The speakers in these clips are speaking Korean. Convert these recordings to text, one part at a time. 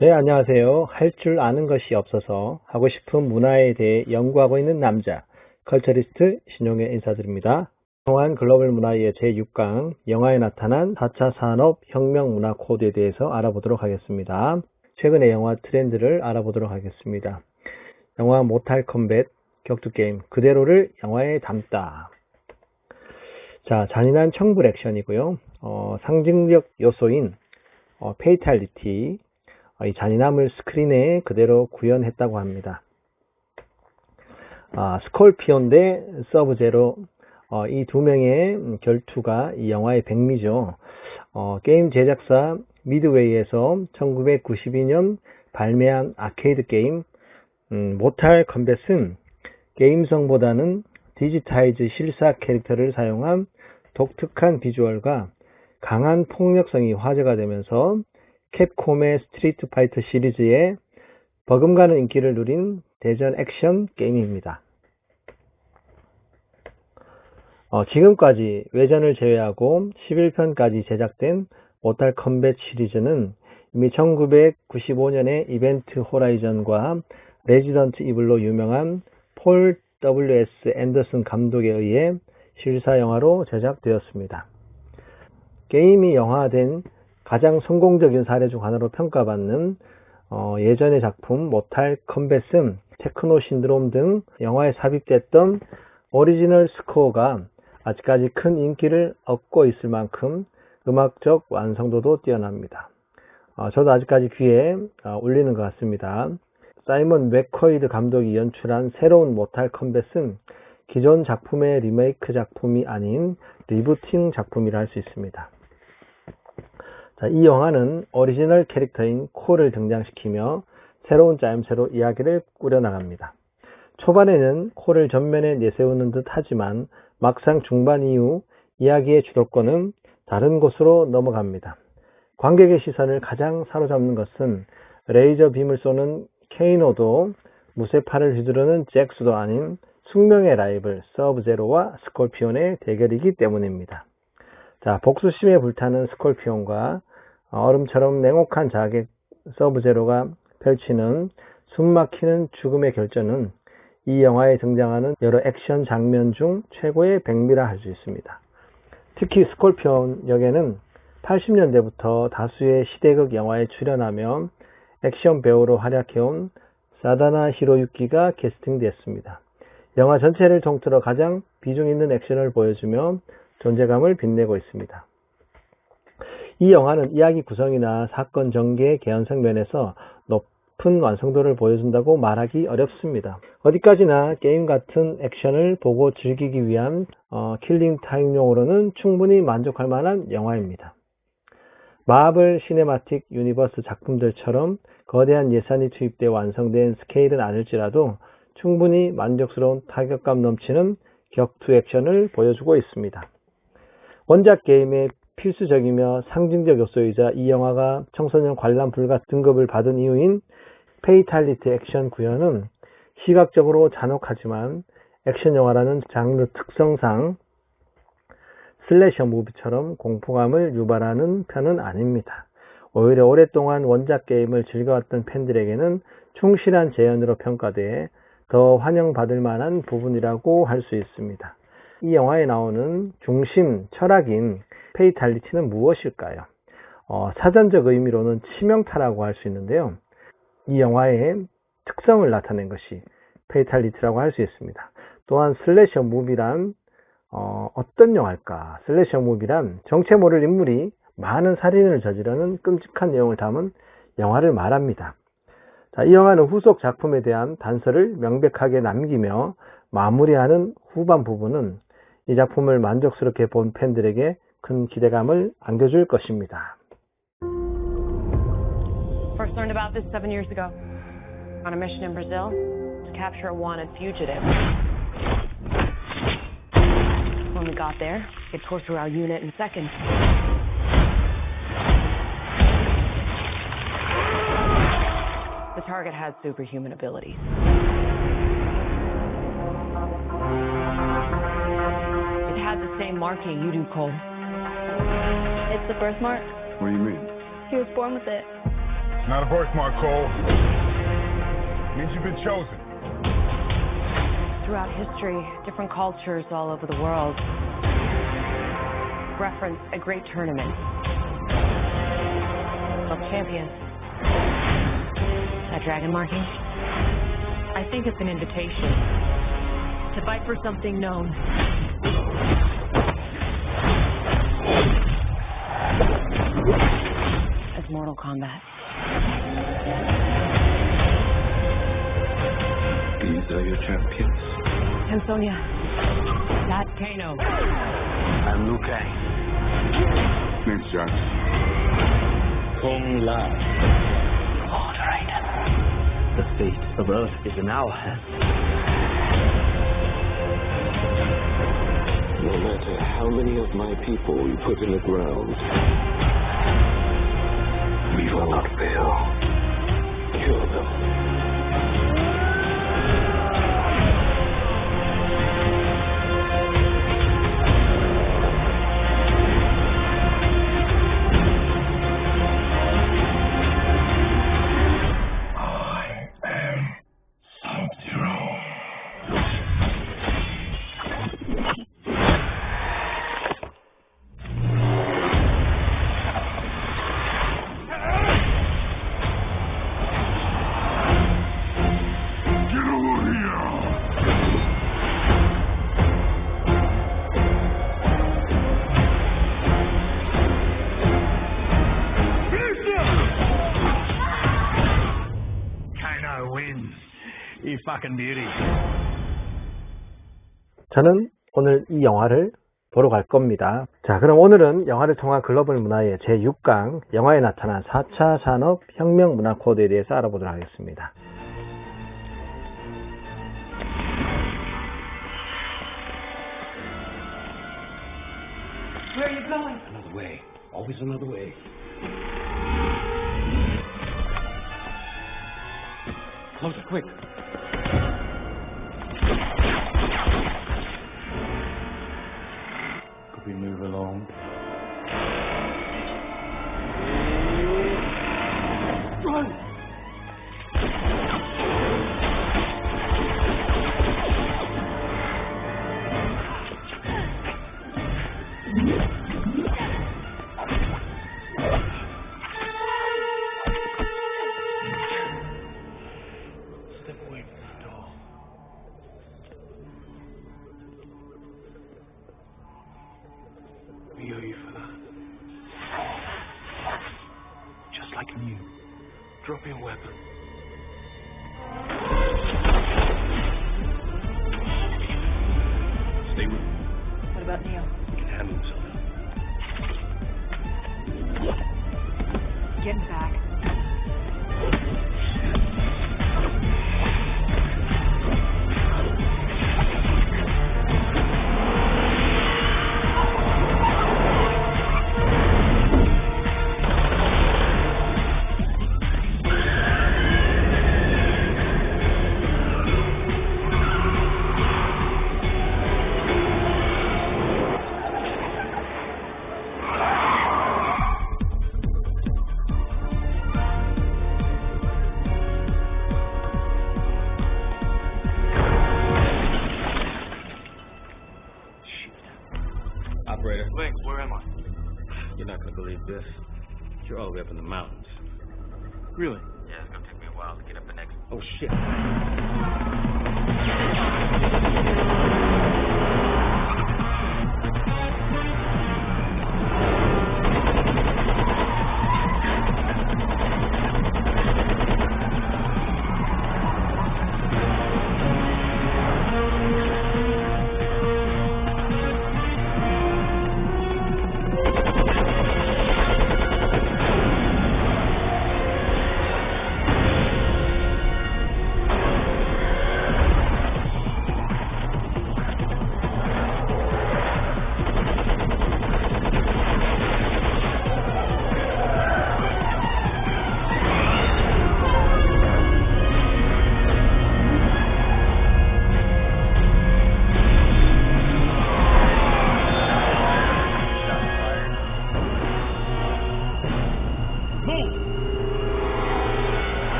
네, 안녕하세요. 할 줄 아는 것이 없어서 하고 싶은 문화에 대해 연구하고 있는 남자, 컬처리스트 신용의 인사드립니다. 동안 글로벌 문화의 제6강, 영화에 나타난 4차 산업혁명 문화 코드에 대해서 알아보도록 하겠습니다. 최근의 영화 트렌드를 알아보도록 하겠습니다. 영화 모탈 컴뱃, 격투게임, 그대로를 영화에 담다. 자, 잔인한 청불 액션이고요. 상징적 요소인 페이탈리티, 이 잔인함을 스크린에 그대로 구현했다고 합니다. 스콜피온 대 서브제로, 이 두 명의 결투가 이 영화의 백미죠. 게임 제작사 미드웨이에서 1992년 발매한 아케이드 게임 모탈 컴뱃은 게임성보다는 디지타이즈 실사 캐릭터를 사용한 독특한 비주얼과 강한 폭력성이 화제가 되면서 캡콤의 스트리트 파이터 시리즈에 버금가는 인기를 누린 대전 액션 게임입니다. 지금까지 외전을 제외하고 11편까지 제작된 모탈 컴뱃 시리즈는 이미 1995년에 이벤트 호라이즌과 레지던트 이블로 유명한 폴 W.S. 앤더슨 감독에 의해 실사 영화로 제작되었습니다. 게임이 영화된 가장 성공적인 사례 중 하나로 평가받는 예전의 작품 모탈 컴뱃은 테크노 신드롬 등 영화에 삽입됐던 오리지널 스코어가 아직까지 큰 인기를 얻고 있을 만큼 음악적 완성도도 뛰어납니다. 저도 아직까지 귀에 울리는 것 같습니다. 사이먼 맥커이드 감독이 연출한 새로운 모탈 컴뱃은 기존 작품의 리메이크 작품이 아닌 리부팅 작품이라 할 수 있습니다. 자, 이 영화는 오리지널 캐릭터인 콜을 등장시키며 새로운 짜임새로 이야기를 꾸려나갑니다. 초반에는 콜을 전면에 내세우는 듯 하지만 막상 중반 이후 이야기의 주도권은 다른 곳으로 넘어갑니다. 관객의 시선을 가장 사로잡는 것은 레이저 빔을 쏘는 케이노도 무쇠팔을 휘두르는 잭스도 아닌 숙명의 라이벌 서브제로와 스콜피온의 대결이기 때문입니다. 자, 복수심에 불타는 스콜피온과 얼음처럼 냉혹한 자객 서브제로가 펼치는 숨막히는 죽음의 결전은 이 영화에 등장하는 여러 액션 장면 중 최고의 백미라 할 수 있습니다. 특히 스콜피온 역에는 80년대부터 다수의 시대극 영화에 출연하며 액션 배우로 활약해온 사다나 히로유키가 캐스팅됐습니다. 영화 전체를 통틀어 가장 비중 있는 액션을 보여주며 존재감을 빛내고 있습니다. 이 영화는 이야기 구성이나 사건 전개 개연성 면에서 높은 완성도를 보여준다고 말하기 어렵습니다. 어디까지나 게임 같은 액션을 보고 즐기기 위한 킬링 타임용으로는 충분히 만족할 만한 영화입니다. 마블 시네마틱 유니버스 작품들처럼 거대한 예산이 투입돼 완성된 스케일은 아닐지라도 충분히 만족스러운 타격감 넘치는 격투 액션을 보여주고 있습니다. 원작 게임의 필수적이며 상징적 요소이자 이 영화가 청소년 관람 불가 등급을 받은 이유인 페이탈리티 액션 구현은 시각적으로 잔혹하지만 액션 영화라는 장르 특성상 슬래셔 무비처럼 공포감을 유발하는 편은 아닙니다. 오히려 오랫동안 원작 게임을 즐겨왔던 팬들에게는 충실한 재현으로 평가돼 더 환영받을 만한 부분이라고 할 수 있습니다. 이 영화에 나오는 중심 철학인 페이탈리티는 무엇일까요? 사전적 의미로는 치명타라고 할 수 있는데요. 이 영화의 특성을 나타낸 것이 페이탈리티라고 할 수 있습니다. 또한 슬래셔 무비란 어떤 영화일까? 슬래셔 무비란 정체 모를 인물이 많은 살인을 저지르는 끔찍한 내용을 담은 영화를 말합니다. 자, 이 영화는 후속 작품에 대한 단서를 명백하게 남기며 마무리하는 후반 부분은 이 작품을 만족스럽게 본 팬들에게 큰 기대감을 안겨줄 것입니다. First learned about this 7 years ago. On a mission in Brazil to capture a wanted fugitive. When we got there, they tore through our unit in seconds. The target had superhuman abilities. It had the same marking you do, Cole. It's the birthmark. What do you mean? He was born with it. Not a birthmark, Cole. Means you've been chosen. Throughout history, different cultures all over the world reference a great tournament of champions. That dragon marking? I think it's an invitation to fight for something known. As Mortal Kombat. These are your champions. And Sonya. That's Kano. I'm Liu Kang. Name's Johnson. Kung Lao. Lord Raiden. The fate of Earth is in our hands. No matter how many of my people you put in the ground, we will not fail. Kill them. You fucking beauty. 저는 오늘 이 영화를 보러 갈 겁니다. 자, 그럼 오늘은 영화를 통한 글로벌 문화의 제6강, 영화에 나타난 4차 산업 혁명 문화 코드에 대해서 알아보도록 하겠습니다. Where are you going? Another way. Always another way. Closer, quick. Could we move along? Run! We owe you for that. Just like you. Drop your weapon. Stay with me. What about Neo? He can handle himself. Getting back. Operator. Link, where am I? You're not gonna believe this. You're all the way up in the mountains. Really? Yeah, it's gonna take me a while to get up the next. Oh shit.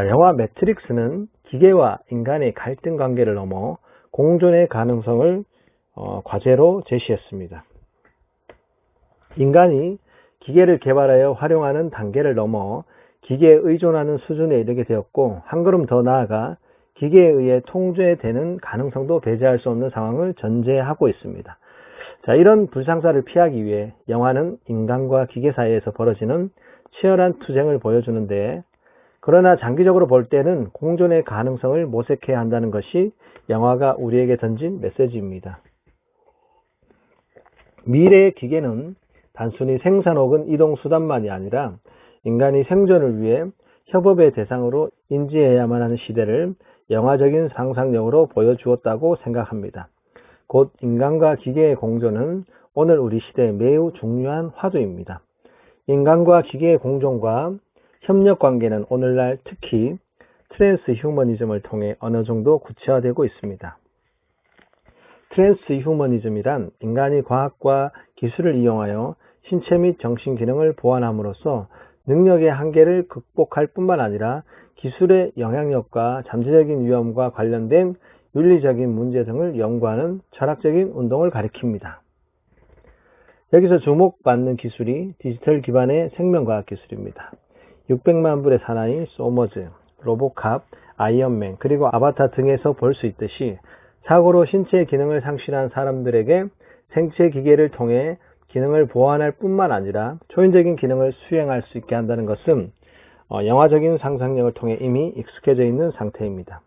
영화 매트릭스는 기계와 인간의 갈등 관계를 넘어 공존의 가능성을 과제로 제시했습니다. 인간이 기계를 개발하여 활용하는 단계를 넘어 기계에 의존하는 수준에 이르게 되었고, 한 걸음 더 나아가 기계에 의해 통제되는 가능성도 배제할 수 없는 상황을 전제하고 있습니다. 자, 이런 불상사를 피하기 위해 영화는 인간과 기계 사이에서 벌어지는 치열한 투쟁을 보여주는데, 그러나 장기적으로 볼 때는 공존의 가능성을 모색해야 한다는 것이 영화가 우리에게 던진 메시지입니다. 미래의 기계는 단순히 생산 혹은 이동 수단만이 아니라 인간이 생존을 위해 협업의 대상으로 인지해야만 하는 시대를 영화적인 상상력으로 보여주었다고 생각합니다. 곧 인간과 기계의 공존은 오늘 우리 시대에 매우 중요한 화두입니다. 인간과 기계의 공존과 협력 관계는 오늘날 특히 트랜스 휴머니즘을 통해 어느 정도 구체화되고 있습니다. 트랜스 휴머니즘이란 인간이 과학과 기술을 이용하여 신체 및 정신 기능을 보완함으로써 능력의 한계를 극복할 뿐만 아니라 기술의 영향력과 잠재적인 위험과 관련된 윤리적인 문제 등을 연구하는 철학적인 운동을 가리킵니다. 여기서 주목받는 기술이 디지털 기반의 생명과학 기술입니다. 600만 불의 사나이, 소머즈, 로보캅, 아이언맨, 그리고 아바타 등에서 볼 수 있듯이 사고로 신체의 기능을 상실한 사람들에게 생체 기계를 통해 기능을 보완할 뿐만 아니라 초인적인 기능을 수행할 수 있게 한다는 것은 영화적인 상상력을 통해 이미 익숙해져 있는 상태입니다.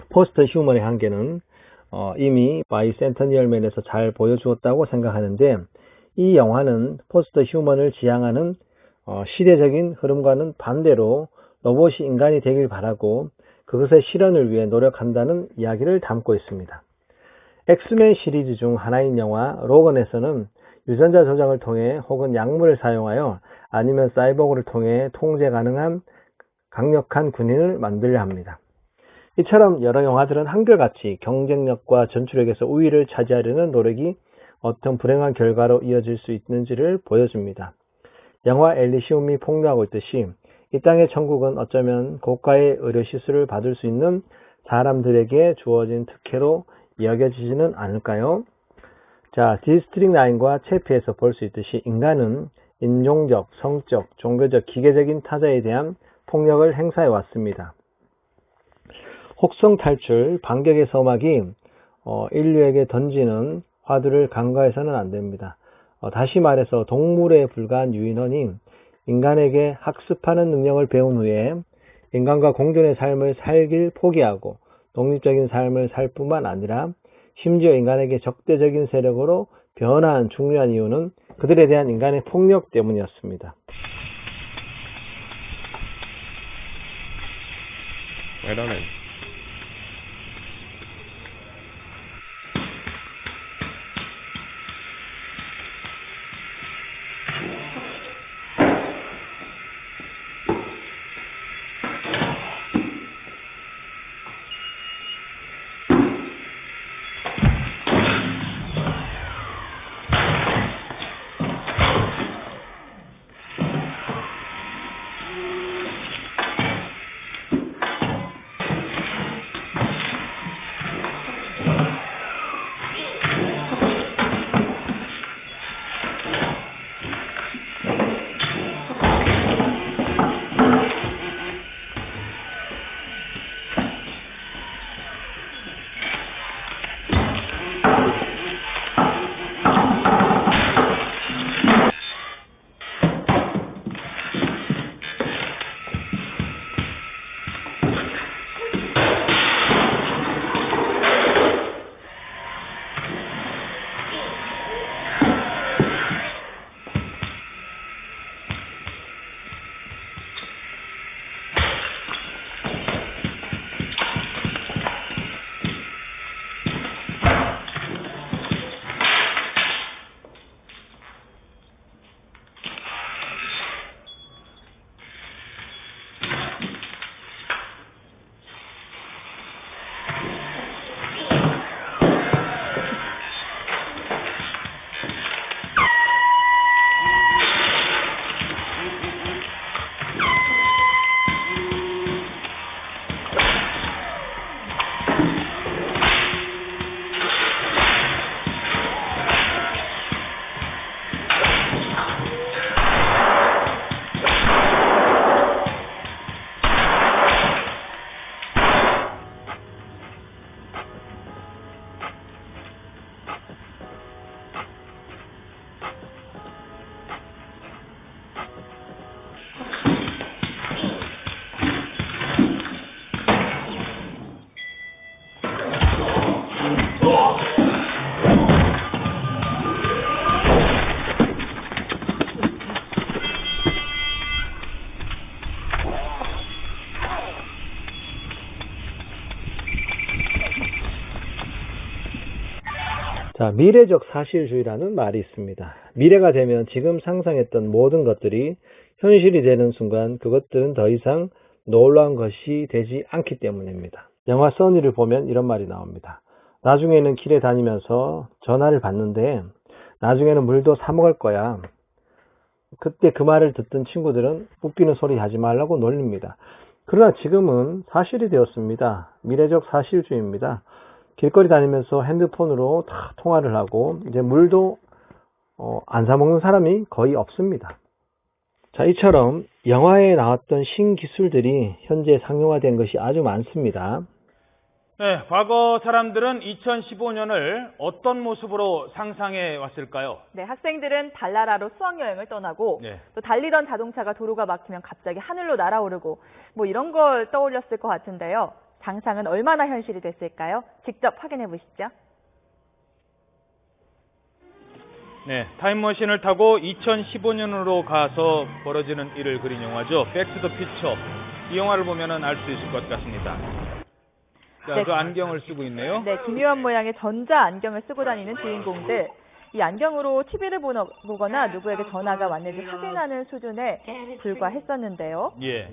포스트 휴먼의 한계는 이미 바이센터니얼맨에서 잘 보여주었다고 생각하는데, 이 영화는 포스트 휴먼을 지향하는 시대적인 흐름과는 반대로 로봇이 인간이 되길 바라고 그것의 실현을 위해 노력한다는 이야기를 담고 있습니다. 엑스맨 시리즈 중 하나인 영화 로건에서는 유전자 조작을 통해 혹은 약물을 사용하여 아니면 사이보그를 통해 통제 가능한 강력한 군인을 만들려 합니다. 이처럼 여러 영화들은 한결같이 경쟁력과 전투력에서 우위를 차지하려는 노력이 어떤 불행한 결과로 이어질 수 있는지를 보여줍니다. 영화 엘리시움이 폭로하고 있듯이 이 땅의 천국은 어쩌면 고가의 의료시술을 받을 수 있는 사람들에게 주어진 특혜로 여겨지지는 않을까요? 자, 디스트릭 9과 채피에서 볼 수 있듯이 인간은 인종적, 성적, 종교적, 기계적인 타자에 대한 폭력을 행사해 왔습니다. 혹성 탈출, 반격의 서막이 인류에게 던지는 화두를 간과해서는 안 됩니다. 다시 말해서 동물에 불과한 유인원이 인간에게 학습하는 능력을 배운 후에 인간과 공존의 삶을 살길 포기하고 독립적인 삶을 살 뿐만 아니라 심지어 인간에게 적대적인 세력으로 변화한 중요한 이유는 그들에 대한 인간의 폭력 때문이었습니다. Right on it. 자, 미래적 사실주의라는 말이 있습니다. 미래가 되면 지금 상상했던 모든 것들이 현실이 되는 순간 그것들은 더 이상 놀라운 것이 되지 않기 때문입니다. 영화 써니를 보면 이런 말이 나옵니다. 나중에는 길에 다니면서 전화를 받는데 나중에는 물도 사 먹을 거야. 그때 그 말을 듣던 친구들은 웃기는 소리 하지 말라고 놀립니다. 그러나 지금은 사실이 되었습니다. 미래적 사실주의입니다. 길거리 다니면서 핸드폰으로 다 통화를 하고 이제 물도 안 사 먹는 사람이 거의 없습니다. 자, 이처럼 영화에 나왔던 신기술들이 현재 상용화된 것이 아주 많습니다. 네, 과거 사람들은 2015년을 어떤 모습으로 상상해 왔을까요? 네, 학생들은 달나라로 수학여행을 떠나고 네. 또 달리던 자동차가 도로가 막히면 갑자기 하늘로 날아오르고 뭐 이런 걸 떠올렸을 것 같은데요. 상상은 얼마나 현실이 됐을까요? 직접 확인해 보시죠. 네, 타임머신을 타고 2015년으로 가서 벌어지는 일을 그린 영화죠. 백투더 퓨처. 이 영화를 보면은 알 수 있을 것 같습니다. 자, 네. 그 안경을 쓰고 있네요. 네, 기묘한 모양의 전자 안경을 쓰고 다니는 주인공들. 이 안경으로 TV를 보거나 누구에게 전화가 왔는지 확인하는 수준에 불과했었는데요. 예.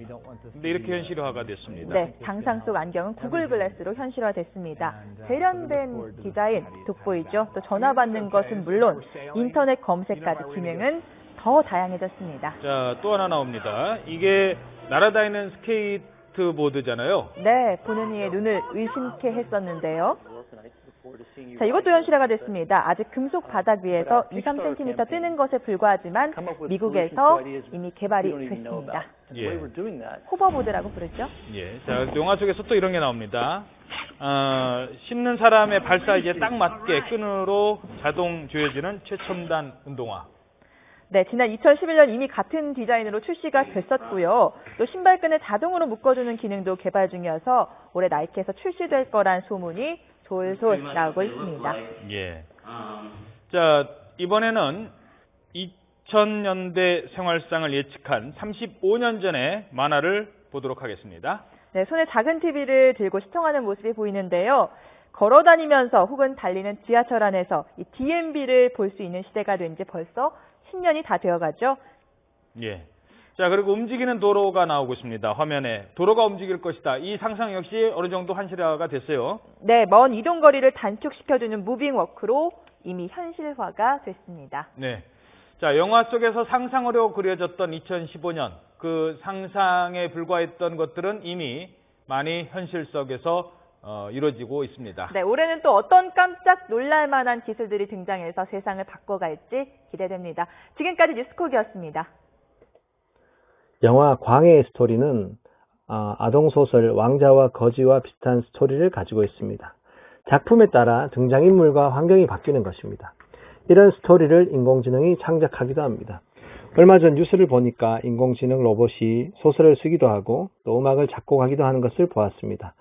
근데 이렇게 현실화가 됐습니다. 네, 상상 속 안경은 구글 글래스로 현실화됐습니다. 세련된 디자인 돋보이죠. 또 전화 받는 것은 물론 인터넷 검색까지 기능은 더 다양해졌습니다. 자, 또 하나 나옵니다. 이게 날아다니는 스케이트보드잖아요. 네, 보는 이의 눈을 의심케 했었는데요. 자, 이것도 현실화가 됐습니다. 아직 금속 바닥 위에서 2-3cm 뜨는 것에 불과하지만 미국에서 이미 개발이 됐습니다. 예. 호버보드라고 부르죠. 예. 자, 영화 속에서 또 이런 게 나옵니다. 씹는 사람의 발 사이즈에 딱 맞게 끈으로 자동 조여지는 최첨단 운동화. 네, 지난 2011년 이미 같은 디자인으로 출시가 됐었고요. 또 신발끈을 자동으로 묶어주는 기능도 개발 중이어서 올해 나이키에서 출시될 거란 소문이 솔솔 나오고 있습니다. 예. 자, 이번에는 2000년대 생활상을 예측한 35년 전의 만화를 보도록 하겠습니다. 네, 손에 작은 TV를 들고 시청하는 모습이 보이는데요. 걸어 다니면서 혹은 달리는 지하철 안에서 이 DMB를 볼 수 있는 시대가 된 지 벌써 10년이 다 되어가죠. 예. 자, 그리고 움직이는 도로가 나오고 있습니다. 화면에. 도로가 움직일 것이다. 이 상상 역시 어느 정도 현실화가 됐어요. 네, 먼 이동 거리를 단축시켜주는 무빙 워크로 이미 현실화가 됐습니다. 네. 자, 영화 속에서 상상으로 그려졌던 2015년, 그 상상에 불과했던 것들은 이미 많이 현실 속에서 이루어지고 있습니다. 네, 올해는 또 어떤 깜짝 놀랄만한 기술들이 등장해서 세상을 바꿔갈지 기대됩니다. 지금까지 뉴스콕이었습니다. 영화 광해의 스토리는 아동소설 왕자와 거지와 비슷한 스토리를 가지고 있습니다. 작품에 따라 등장인물과 환경이 바뀌는 것입니다. 이런 스토리를 인공지능이 창작하기도 합니다. 얼마 전 뉴스를 보니까 인공지능 로봇이 소설을 쓰기도 하고 또 음악을 작곡하기도 하는 것을 보았습니다.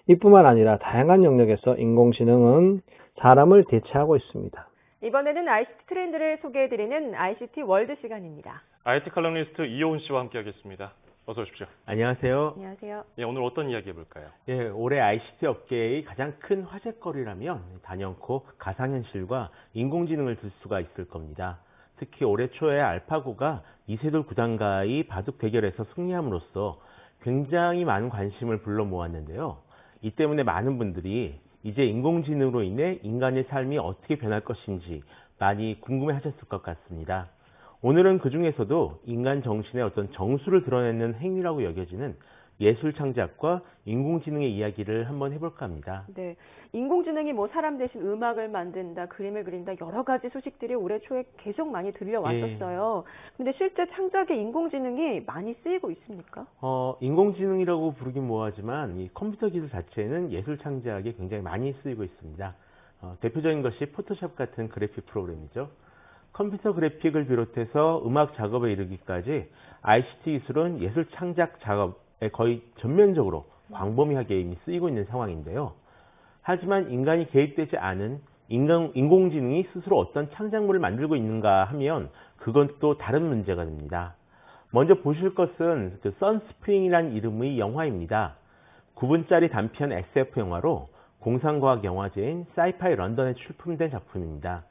이뿐만 아니라 다양한 영역에서 인공지능은 사람을 대체하고 있습니다. 이번에는 ICT 트렌드를 소개해드리는 ICT 월드 시간입니다. IT 칼럼니스트 이효훈 씨와 함께하겠습니다. 어서 오십시오. 안녕하세요. 안녕하세요. 예, 오늘 어떤 이야기 해볼까요? 예, 올해 ICT 업계의 가장 큰 화제거리라면 단연코 가상현실과 인공지능을 들 수가 있을 겁니다. 특히 올해 초에 알파고가 이세돌 구단과의 바둑 대결에서 승리함으로써 굉장히 많은 관심을 불러 모았는데요. 이 때문에 많은 분들이 이제 인공지능으로 인해 인간의 삶이 어떻게 변할 것인지 많이 궁금해하셨을 것 같습니다. 오늘은 그 중에서도 인간 정신의 어떤 정수를 드러내는 행위라고 여겨지는 예술 창작과 인공지능의 이야기를 한번 해볼까 합니다. 네, 인공지능이 뭐 사람 대신 음악을 만든다, 그림을 그린다, 여러 가지 소식들이 올해 초에 계속 많이 들려왔었어요. 근데 실제 창작에 인공지능이 많이 쓰이고 있습니까? 인공지능이라고 부르긴 뭐하지만 이 컴퓨터 기술 자체는 예술 창작에 굉장히 많이 쓰이고 있습니다. 대표적인 것이 포토샵 같은 그래픽 프로그램이죠. 컴퓨터 그래픽을 비롯해서 음악 작업에 이르기까지 ICT 기술은 예술 창작 작업에 거의 전면적으로 광범위하게 이미 쓰이고 있는 상황인데요. 하지만 인간이 개입되지 않은 인공지능이 스스로 어떤 창작물을 만들고 있는가 하면 그건 또 다른 문제가 됩니다. 먼저 보실 것은 그 선스프링이라는 이름의 영화입니다. 9분짜리 단편 SF 영화로 공상과학 영화제인 사이파이 런던에 출품된 작품입니다.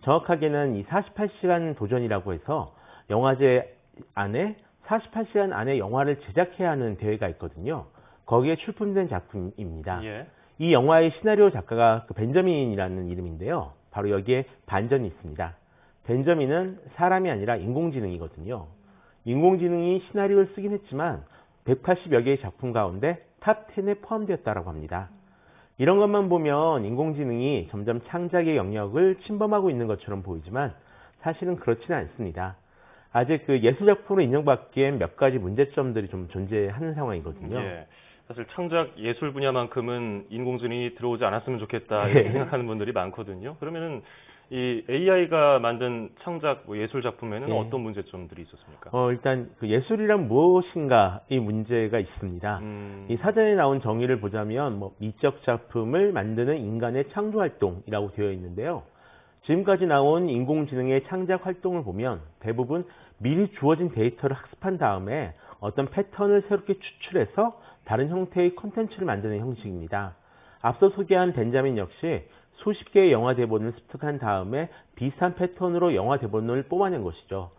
정확하게는 이 48시간 도전이라고 해서 영화제 안에 48시간 안에 영화를 제작해야 하는 대회가 있거든요. 거기에 출품된 작품입니다. 예. 이 영화의 시나리오 작가가 벤저민이라는 이름인데요. 바로 여기에 반전이 있습니다. 벤저민은 사람이 아니라 인공지능이거든요. 인공지능이 시나리오를 쓰긴 했지만 180여 개의 작품 가운데 탑 10에 포함되었다고 합니다. 이런 것만 보면 인공지능이 점점 창작의 영역을 침범하고 있는 것처럼 보이지만 사실은 그렇지는 않습니다. 아직 그 예술작품으로 인정받기엔 몇 가지 문제점들이 좀 존재하는 상황이거든요. 예. 사실 창작 예술 분야만큼은 인공지능이 들어오지 않았으면 좋겠다 이렇게 생각하는 분들이 많거든요. 그러면은 이 AI가 만든 창작 예술 작품에는 어떤 문제점들이 있었습니까? 일단 그 예술이란 무엇인가 이 문제가 있습니다. 이 사전에 나온 정의를 보자면 미적 작품을 만드는 인간의 창조 활동이라고 되어 있는데요. 지금까지 나온 인공지능의 창작 활동을 보면 대부분 미리 주어진 데이터를 학습한 다음에 어떤 패턴을 새롭게 추출해서 다른 형태의 콘텐츠를 만드는 형식입니다. 앞서 소개한 벤자민 역시 수십 개의 영화 대본을 습득한 다음에 비슷한 패턴으로 영화 대본을 뽑아낸 것이죠.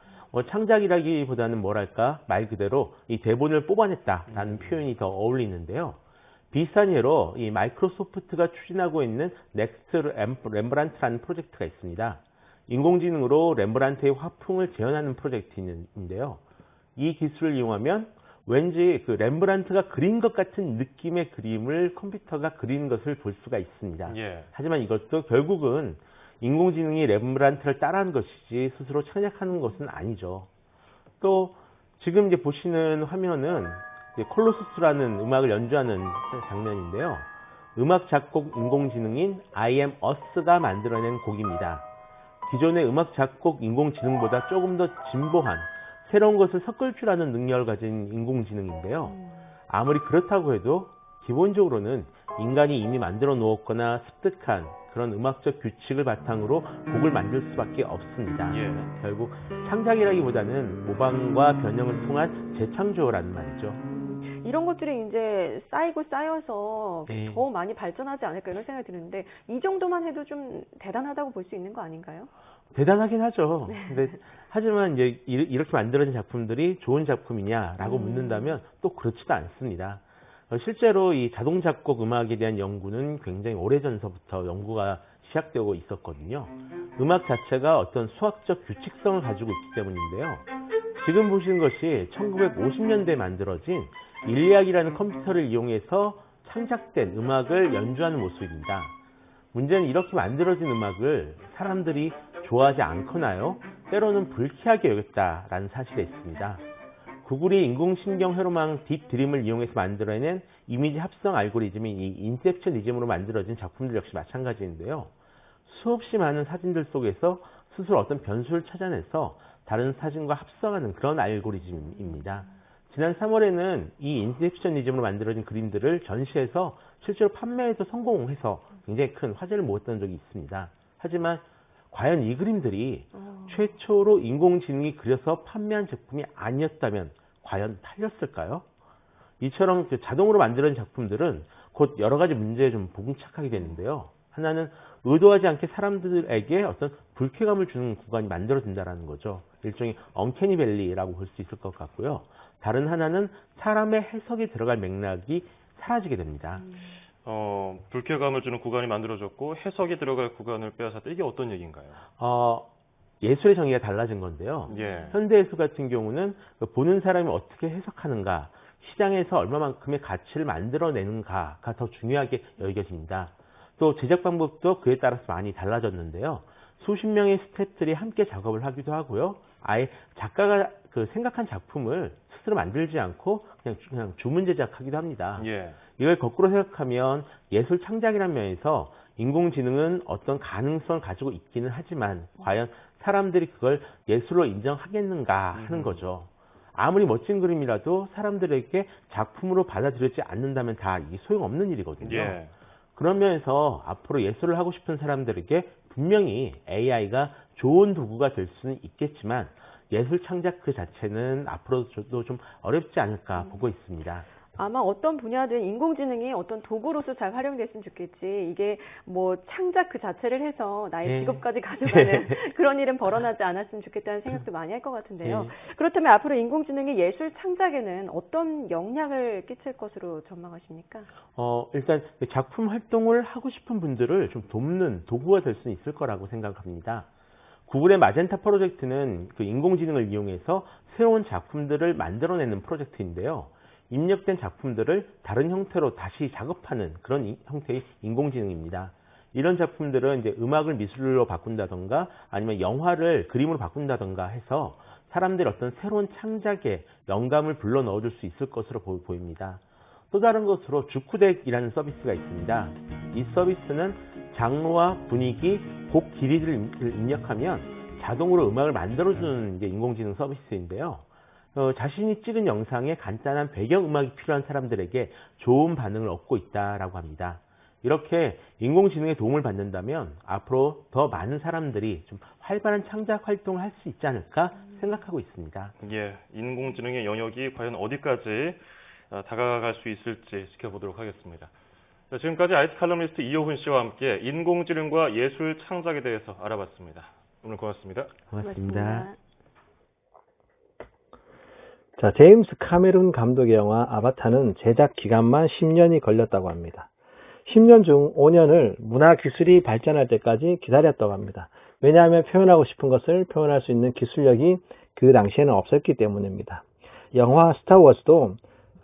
창작이라기보다는 뭐랄까 말 그대로 이 대본을 뽑아냈다라는 표현이 더 어울리는데요. 비슷한 예로 이 마이크로소프트가 추진하고 있는 넥스트 렘브란트라는 프로젝트가 있습니다. 인공지능으로 렘브란트의 화풍을 재현하는 프로젝트인데요. 이 기술을 이용하면 왠지 그 렘브란트가 그린 것 같은 느낌의 그림을 컴퓨터가 그리는 것을 볼 수가 있습니다. 예. 하지만 이것도 결국은 인공지능이 렘브란트를 따라한 것이지 스스로 창작하는 것은 아니죠. 또 지금 이제 보시는 화면은 콜로수스라는 음악을 연주하는 장면인데요. 음악 작곡 인공지능인 I.am Us가 만들어낸 곡입니다. 기존의 음악 작곡 인공지능보다 조금 더 진보한 새로운 것을 섞을 줄 아는 능력을 가진 인공지능인데요. 아무리 그렇다고 해도 기본적으로는 인간이 이미 만들어 놓았거나 습득한 그런 음악적 규칙을 바탕으로 곡을 만들 수밖에 없습니다. 예. 결국 창작이라기보다는 모방과 변형을 통한 재창조라는 말이죠. 이런 것들이 이제 쌓이고 쌓여서 더 많이 발전하지 않을까 이런 생각이 드는데 이 정도만 해도 좀 대단하다고 볼 수 있는 거 아닌가요? 대단하긴 하죠. 근데 하지만 이제 이렇게 만들어진 작품들이 좋은 작품이냐라고 묻는다면 또 그렇지도 않습니다. 실제로 이 자동 작곡 음악에 대한 연구는 굉장히 오래전서부터 연구가 시작되고 있었거든요. 음악 자체가 어떤 수학적 규칙성을 가지고 있기 때문인데요. 지금 보시는 것이 1950년대에 만들어진 일리악이라는 컴퓨터를 이용해서 창작된 음악을 연주하는 모습입니다. 문제는 이렇게 만들어진 음악을 사람들이 좋아하지 않거나요, 때로는 불쾌하게 여겼다라는 사실이 있습니다. 구글이 인공신경 회로망 딥드림을 이용해서 만들어낸 이미지 합성 알고리즘이 이 인셉션이즘으로 만들어진 작품들 역시 마찬가지인데요. 수없이 많은 사진들 속에서 스스로 어떤 변수를 찾아내서 다른 사진과 합성하는 그런 알고리즘입니다. 지난 3월에는 이 인셉션이즘으로 만들어진 그림들을 전시해서 실제로 판매해서 성공해서 굉장히 큰 화제를 모았던 적이 있습니다. 하지만 과연 이 그림들이 최초로 인공지능이 그려서 판매한 제품이 아니었다면 과연 팔렸을까요? 이처럼 자동으로 만들어진 작품들은 곧 여러 가지 문제에 좀 봉착하게 되는데요. 하나는 의도하지 않게 사람들에게 어떤 불쾌감을 주는 구간이 만들어진다는 거죠. 일종의 언캐니 밸리라고 볼 수 있을 것 같고요. 다른 하나는 사람의 해석이 들어갈 맥락이 사라지게 됩니다. 불쾌감을 주는 구간이 만들어졌고 해석이 들어갈 구간을 빼앗았다. 이게 어떤 얘기인가요? 예술의 정의가 달라진 건데요. 예. 현대예술 같은 경우는 보는 사람이 어떻게 해석하는가, 시장에서 얼마만큼의 가치를 만들어내는가가 더 중요하게 여겨집니다. 또 제작 방법도 그에 따라서 많이 달라졌는데요. 수십 명의 스태프들이 함께 작업을 하기도 하고요. 아예 작가가 생각한 작품을 스스로 만들지 않고 그냥 주문 제작하기도 합니다. 예. 이걸 거꾸로 생각하면 예술 창작이라는 면에서 인공지능은 어떤 가능성을 가지고 있기는 하지만 과연 사람들이 그걸 예술로 인정하겠는가 하는 거죠. 아무리 멋진 그림이라도 사람들에게 작품으로 받아들여지지 않는다면 다 이게 소용없는 일이거든요. 예. 그런 면에서 앞으로 예술을 하고 싶은 사람들에게 분명히 AI가 좋은 도구가 될 수는 있겠지만 예술 창작 그 자체는 앞으로도 좀 어렵지 않을까 보고 있습니다. 아마 어떤 분야든 인공지능이 어떤 도구로서 잘 활용됐으면 좋겠지. 이게 뭐 창작 그 자체를 해서 나의 직업까지 가져가는 그런 일은 벌어나지 않았으면 좋겠다는 생각도 많이 할 것 같은데요. 그렇다면 앞으로 인공지능이 예술 창작에는 어떤 영향을 끼칠 것으로 전망하십니까? 일단 작품 활동을 하고 싶은 분들을 좀 돕는 도구가 될 수 있을 거라고 생각합니다. 구글의 마젠타 프로젝트는 그 인공지능을 이용해서 새로운 작품들을 만들어내는 프로젝트인데요. 입력된 작품들을 다른 형태로 다시 작업하는 그런 형태의 인공지능입니다. 이런 작품들은 이제 음악을 미술로 바꾼다던가 아니면 영화를 그림으로 바꾼다던가 해서 사람들이 어떤 새로운 창작에 영감을 불러 넣어줄 수 있을 것으로 보입니다. 또 다른 것으로 주쿠덱이라는 서비스가 있습니다. 이 서비스는 장르와 분위기, 곡 길이를 입력하면 자동으로 음악을 만들어주는 이제 인공지능 서비스인데요. 자신이 찍은 영상에 간단한 배경음악이 필요한 사람들에게 좋은 반응을 얻고 있다라고 합니다. 이렇게 인공지능의 도움을 받는다면 앞으로 더 많은 사람들이 좀 활발한 창작 활동을 할 수 있지 않을까 생각하고 있습니다. 예, 인공지능의 영역이 과연 어디까지 다가갈 수 있을지 지켜보도록 하겠습니다. 자, 지금까지 IT 칼럼니스트 이호훈 씨와 함께 인공지능과 예술 창작에 대해서 알아봤습니다. 오늘 고맙습니다. 고맙습니다. 자, 제임스 카메룬 감독의 영화 아바타는 제작 기간만 10년이 걸렸다고 합니다. 10년 중 5년을 문화 기술이 발전할 때까지 기다렸다고 합니다. 왜냐하면 표현하고 싶은 것을 표현할 수 있는 기술력이 그 당시에는 없었기 때문입니다. 영화 스타워즈도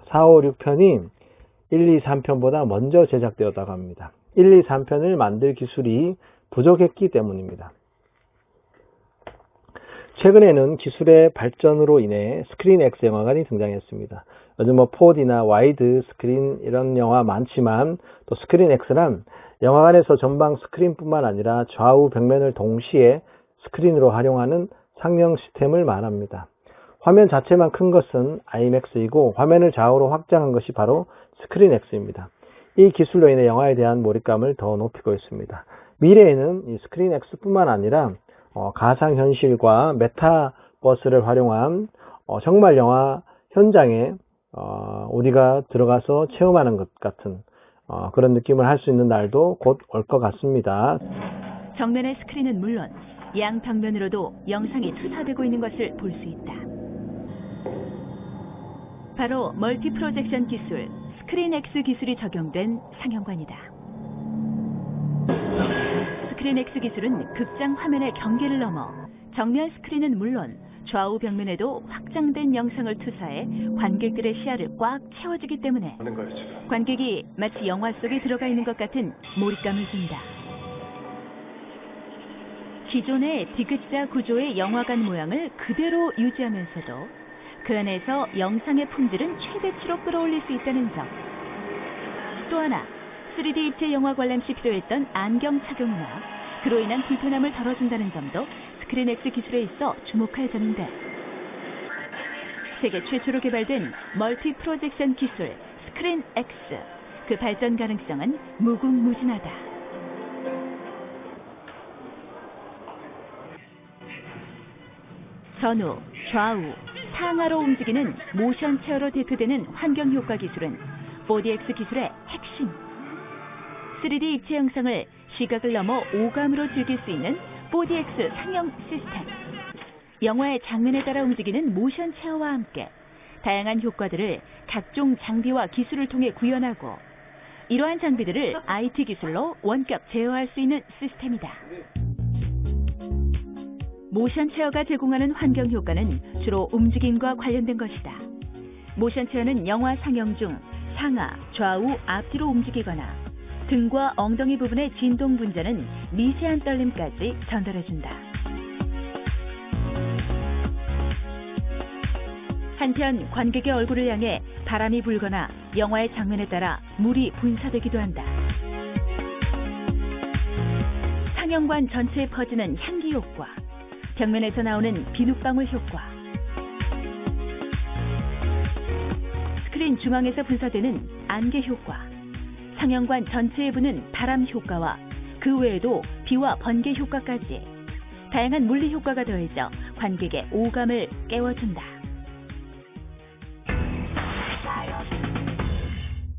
4, 5, 6편이 1, 2, 3편보다 먼저 제작되었다고 합니다. 1, 2, 3편을 만들 기술이 부족했기 때문입니다. 최근에는 기술의 발전으로 인해 스크린 X 영화관이 등장했습니다. 요즘 4D나 와이드 스크린 이런 영화 많지만 또 스크린 X란 영화관에서 전방 스크린뿐만 아니라 좌우 벽면을 동시에 스크린으로 활용하는 상영 시스템을 말합니다. 화면 자체만 큰 것은 IMAX이고 화면을 좌우로 확장한 것이 바로 스크린 X입니다. 이 기술로 인해 영화에 대한 몰입감을 더 높이고 있습니다. 미래에는 이 스크린 X뿐만 아니라 가상현실과 메타버스를 활용한 정말 영화 현장에 우리가 들어가서 체험하는 것 같은 그런 느낌을 할 수 있는 날도 곧 올 것 같습니다. 정면의 스크린은 물론 양 벽면으로도 영상이 투사되고 있는 것을 볼 수 있다. 바로 멀티 프로젝션 기술, 스크린 X 기술이 적용된 상영관이다. 스크린 X 기술은 극장 화면의 경계를 넘어 정면 스크린은 물론 좌우 벽면에도 확장된 영상을 투사해 관객들의 시야를 꽉 채워주기 때문에 관객이 마치 영화 속에 들어가 있는 것 같은 몰입감을 준다. 기존의 D자 구조의 영화관 모양을 그대로 유지하면서도 그 안에서 영상의 품질은 최대치로 끌어올릴 수 있다는 점. 또 하나, 3D 입체 영화 관람 시 필요했던 안경 착용이나 그로 인한 불편함을 덜어준다는 점도 스크린 X 기술에 있어 주목할 점인데, 세계 최초로 개발된 멀티 프로젝션 기술 스크린 X, 그 발전 가능성은 무궁무진하다. 전후, 좌우, 상하로 움직이는 모션 체어로 대표되는 환경 효과 기술은 4DX 기술의 핵심. 3D 입체 영상을 시각을 넘어 오감으로 즐길 수 있는 4DX 상영 시스템. 영화의 장면에 따라 움직이는 모션 체어와 함께 다양한 효과들을 각종 장비와 기술을 통해 구현하고 이러한 장비들을 IT 기술로 원격 제어할 수 있는 시스템이다. 모션 체어가 제공하는 환경 효과는 주로 움직임과 관련된 것이다. 모션 체어는 영화 상영 중 상하, 좌우, 앞뒤로 움직이거나 등과 엉덩이 부분의 진동 분자는 미세한 떨림까지 전달해준다. 한편 관객의 얼굴을 향해 바람이 불거나 영화의 장면에 따라 물이 분사되기도 한다. 상영관 전체에 퍼지는 향기 효과, 벽면에서 나오는 비눗방울 효과, 스크린 중앙에서 분사되는 안개 효과, 상영관 전체에 부는 바람 효과와 그 외에도 비와 번개 효과까지 다양한 물리 효과가 더해져 관객의 오감을 깨워준다.